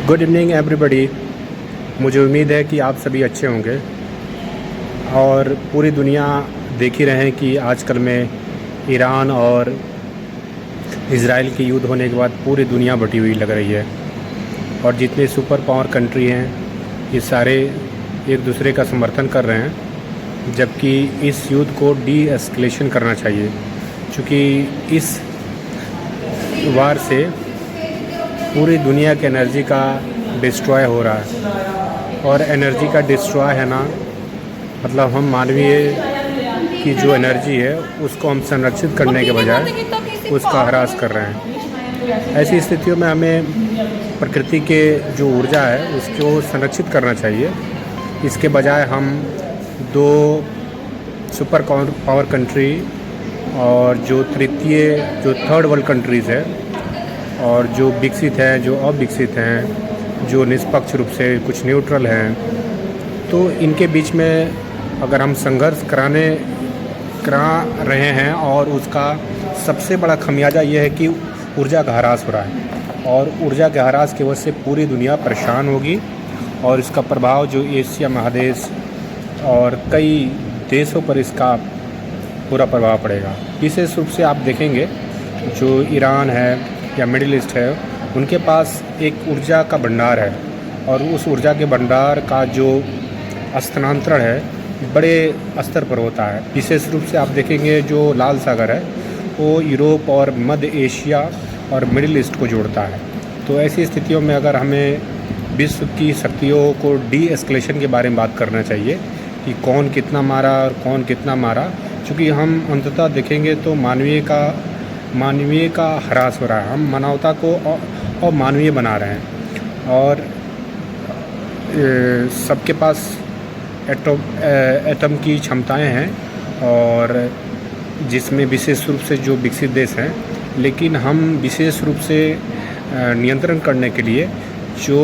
Good evening everybody. मुझे उम्मीद है कि आप सभी अच्छे होंगे और पूरी दुनिया देख ही रहे हैं कि आजकल में ईरान और इज़राइल की युद्ध होने के बाद पूरी दुनिया बटी हुई लग रही है और जितने सुपर पावर कंट्री हैं ये सारे एक दूसरे का समर्थन कर रहे हैं, जबकि इस युद्ध को डी एस्केलेशन करना चाहिए, क्योंकि इस वार से पूरी दुनिया की एनर्जी का डिस्ट्रॉय हो रहा है। और एनर्जी का डिस्ट्रॉय है ना, मतलब हम मानवीय की जो एनर्जी है उसको हम संरक्षित करने के बजाय उसका ह्रास कर रहे हैं। ऐसी स्थितियों में हमें प्रकृति के जो ऊर्जा है उसको संरक्षित करना चाहिए। इसके बजाय हम दो सुपर पावर कंट्री और जो थर्ड वर्ल्ड कंट्रीज़ है और जो विकसित हैं, जो अविकसित हैं, जो निष्पक्ष रूप से कुछ न्यूट्रल हैं, तो इनके बीच में अगर हम संघर्ष करा रहे हैं और उसका सबसे बड़ा खमियाजा ये है कि ऊर्जा का ह्रास हो रहा है और ऊर्जा के ह्रास की वजह से पूरी दुनिया परेशान होगी और इसका प्रभाव जो एशिया महादेश और कई देशों पर इसका पूरा प्रभाव पड़ेगा। विशेष रूप से आप देखेंगे जो ईरान है या मिडिल ईस्ट है, उनके पास एक ऊर्जा का भंडार है और उस ऊर्जा के भंडार का जो स्थानांतरण है बड़े स्तर पर होता है। विशेष रूप से आप देखेंगे जो लाल सागर है वो यूरोप और मध्य एशिया और मिडिल ईस्ट को जोड़ता है। तो ऐसी स्थितियों में अगर हमें विश्व की शक्तियों को डी एस्केलेशन के बारे में बात करना चाहिए कि कौन कितना मारा और कौन कितना मारा, क्योंकि हम अंततः देखेंगे तो मानवीय का ह्रास हो रहा है। हम मानवता को अमानवीय बना रहे हैं और सबके पास एटम की क्षमताएं हैं और जिसमें विशेष रूप से जो विकसित देश हैं, लेकिन हम विशेष रूप से नियंत्रण करने के लिए जो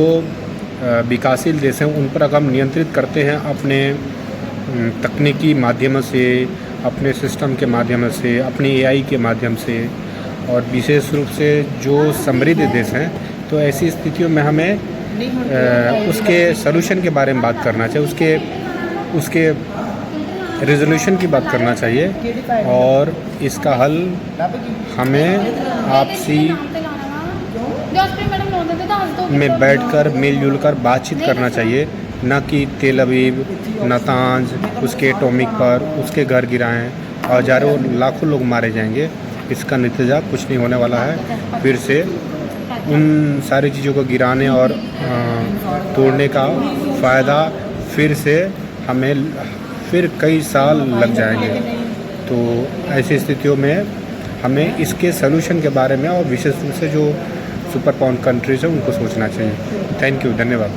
विकासशील देश हैं उन पर अगर हम नियंत्रित करते हैं अपने तकनीकी माध्यम से, अपने सिस्टम के माध्यम से, अपने एआई के माध्यम से और विशेष रूप से जो समृद्ध देश हैं, तो ऐसी स्थितियों में हमें उसके सलूशन के बारे में बात करना चाहिए, उसके रेजोल्यूशन की बात करना चाहिए और इसका हल हमें आपसी में बैठकर मिलजुल कर बातचीत करना चाहिए, न कि तेल अवीव, नातांज उसके एटॉमिक पर उसके घर गिराएं, हज़ारों लाखों लोग मारे जाएंगे। इसका नतीजा कुछ नहीं होने वाला है। फिर से उन सारी चीज़ों को गिराने और तोड़ने का फ़ायदा फिर से हमें कई साल लग जाएंगे। तो ऐसी स्थितियों में हमें इसके सलूशन के बारे में और विशेष रूप से जो सुपर पावर कंट्रीज़ हैं उनको सोचना चाहिए। थैंक यू, धन्यवाद।